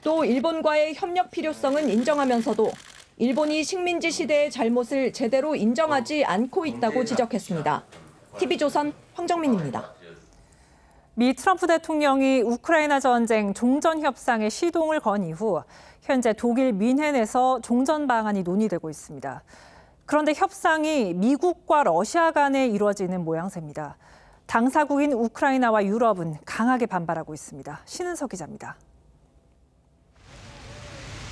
또 일본과의 협력 필요성은 인정하면서도 일본이 식민지 시대의 잘못을 제대로 인정하지 않고 있다고 지적했습니다. TV조선 황정민입니다. 미 트럼프 대통령이 우크라이나 전쟁 종전 협상에 시동을 건 이후 현재 독일 뮌헨에서 종전 방안이 논의되고 있습니다. 그런데 협상이 미국과 러시아 간에 이루어지는 모양새입니다. 당사국인 우크라이나와 유럽은 강하게 반발하고 있습니다. 신은석 기자입니다.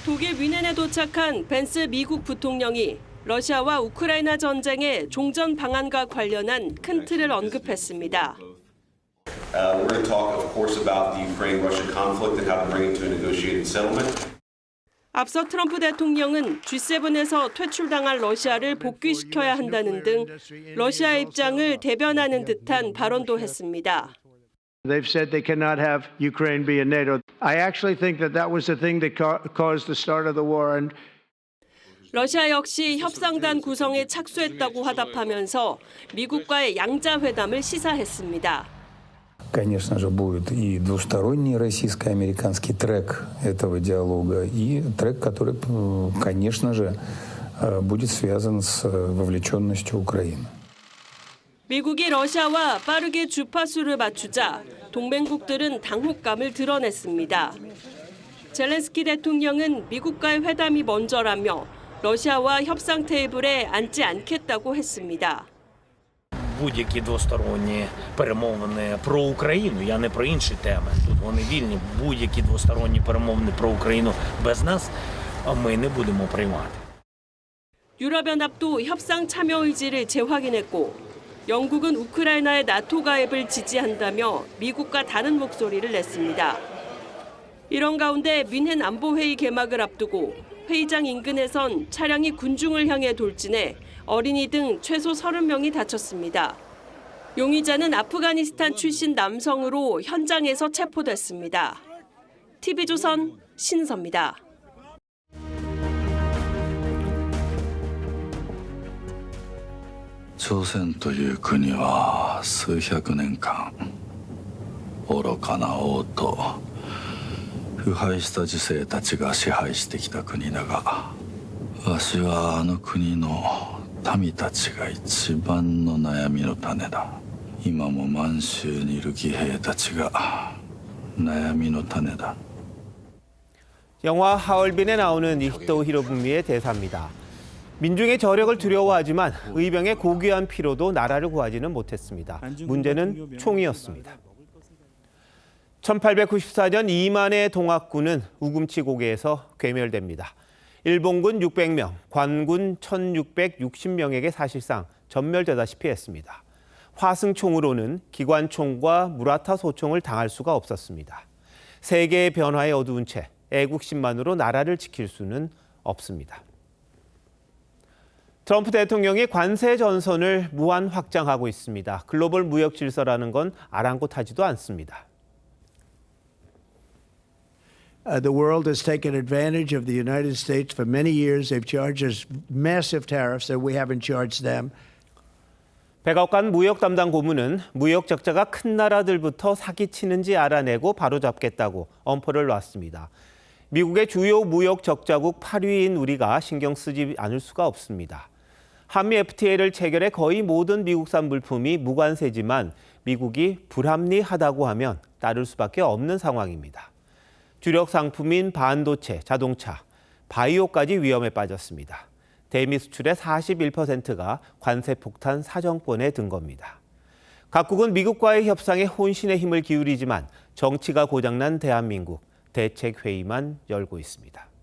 독일 뮌헨에 도착한 벤스 미국 부통령이 러시아와 우크라이나 전쟁의 종전 방안과 관련한 큰 틀을 언급했습니다. We're going to talk, of course, about the Ukraine-Russia conflict and how to bring it to a negotiated settlement. 앞서 트럼프 대통령은 G7에서 퇴출당한 러시아를 복귀시켜야 한다는 등 러시아의 입장을 대변하는 듯한 발언도 했습니다. They've said they cannot have Ukraine be in NATO. I actually think that was the thing that caused the start of the war. And 러시아 역시 협상단 구성에 착수했다고 화답하면서 미국과의 양자 회담을 시사했습니다. Конечно же, будет и двусторонний российско-американский трек этого диалога, и трек, который, конечно же, будет связан с вовлеченностью Украины. 미국이 러시아와 빠르게 주파수를 맞추자 동맹국들은 당혹감을 드러냈습니다. 젤렌스키 대통령은 미국과의 회담이 먼저라며 러시아와 협상 테이블에 앉지 않겠다고 했습니다. Будь-які двосторонні перемовини про Україну, я не про інші теми. Тут вони вільні. Будь-які двосторонні перемовини про Україну без нас ми не будемо приймати. 유럽연합도 협상 참여 의지를 재확인했고 영국은 우크라이나의 나토 가입을 지지한다며 미국과 다른 목소리를 냈습니다. 이런 가운데 뮌헨 안보회의 개막을 앞두고 회의장 인근에선 차량이 군중을 향해 돌진해 어린이 등 최소 30명이 다쳤습니다. 용의자는 아프가니스탄 출신 남성으로 현장에서 체포됐습니다. TV조선 신서입니다. 조선という国は数百年間愚かな王と腐敗した治世たちが支配してきた国だが、わしはあの国の民たちが一番の悩みの種だ。今も満州にいる義兵たちが悩みの種だ。 영화 하얼빈에 나오는 이히토 히로부미의 대사입니다. 민중의 저력을 두려워하지만 의병의 고귀한 피로도 나라를 구하지는 못했습니다. 문제는 총이었습니다. 1894년 이만의 동학군은 우금치 고개에서 괴멸됩니다. 일본군 600명, 관군 1660명에게 사실상 전멸되다시피 했습니다. 화승총으로는 기관총과 무라타 소총을 당할 수가 없었습니다. 세계의 변화에 어두운 채 애국심만으로 나라를 지킬 수는 없습니다. 트럼프 대통령이 관세 전선을 무한 확장하고 있습니다. 글로벌 무역 질서라는 건 아랑곳하지도 않습니다. The world has taken advantage of the United States for many years. They've charged us massive tariffs that we haven't charged them. 백악관 무역 담당 고문은 무역 적자가 큰 나라들부터 사기치는지 알아내고 바로잡겠다고 엄포를 놨습니다. 미국의 주요 무역 적자국 8위인 우리가 신경 쓰지 않을 수가 없습니다. 한미 FTA를 체결해 거의 모든 미국산 물품이 무관세지만 미국이 불합리하다고 하면 따를 수밖에 없는 상황입니다. 주력 상품인 반도체, 자동차, 바이오까지 위험에 빠졌습니다. 대미 수출의 41%가 관세 폭탄 사정권에 든 겁니다. 각국은 미국과의 협상에 혼신의 힘을 기울이지만 정치가 고장난 대한민국, 대책회의만 열고 있습니다.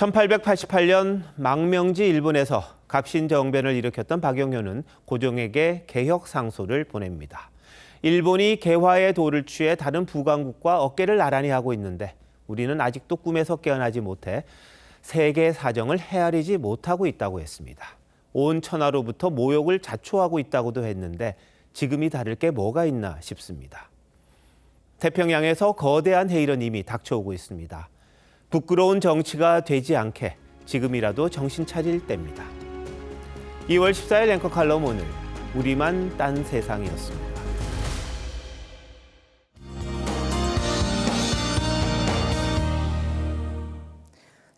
1888년 망명지 일본에서 갑신정변을 일으켰던 박영효는 고종에게 개혁 상소를 보냅니다. 일본이 개화의 도를 취해 다른 부강국과 어깨를 나란히 하고 있는데 우리는 아직도 꿈에서 깨어나지 못해 세계 사정을 헤아리지 못하고 있다고 했습니다. 온 천하로부터 모욕을 자초하고 있다고도 했는데 지금이 다를 게 뭐가 있나 싶습니다. 태평양에서 거대한 해일은 이미 닥쳐오고 있습니다. 부끄러운 정치가 되지 않게 지금이라도 정신 차릴 때입니다. 2월 14일 앵커 칼럼 오늘 우리만 딴 세상이었습니다.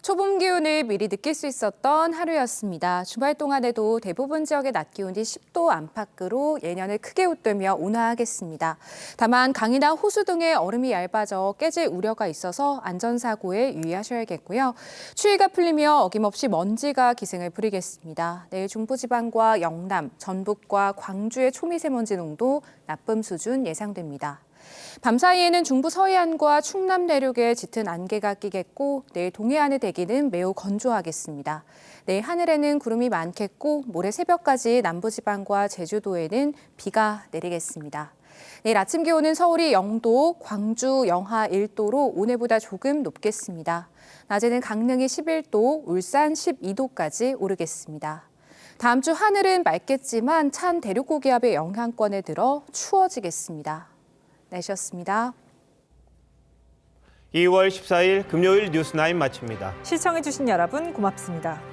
초봄 기온을 미리 느낄 수 있었던 하루였습니다. 주말 동안에도 대부분 지역의 낮 기온이 10도 안팎으로 예년을 크게 웃돌며 온화하겠습니다. 다만 강이나 호수 등의 얼음이 얇아져 깨질 우려가 있어서 안전사고에 유의하셔야겠고요. 추위가 풀리며 어김없이 먼지가 기승을 부리겠습니다. 내일 중부지방과 영남, 전북과 광주의 초미세먼지 농도 나쁨 수준 예상됩니다. 밤사이에는 중부 서해안과 충남 내륙에 짙은 안개가 끼겠고 내일 동해안의 대기는 매우 건조하겠습니다. 내일 하늘에는 구름이 많겠고 모레 새벽까지 남부지방과 제주도에는 비가 내리겠습니다. 내일 아침 기온은 서울이 0도, 광주, 영하 1도로 오늘보다 조금 높겠습니다. 낮에는 강릉이 11도, 울산 12도까지 오르겠습니다. 다음 주 하늘은 맑겠지만 찬 대륙고기압의 영향권에 들어 추워지겠습니다. 날씨였습니다. 2월 14일 금요일 뉴스9 마칩니다. 시청해주신 여러분 고맙습니다.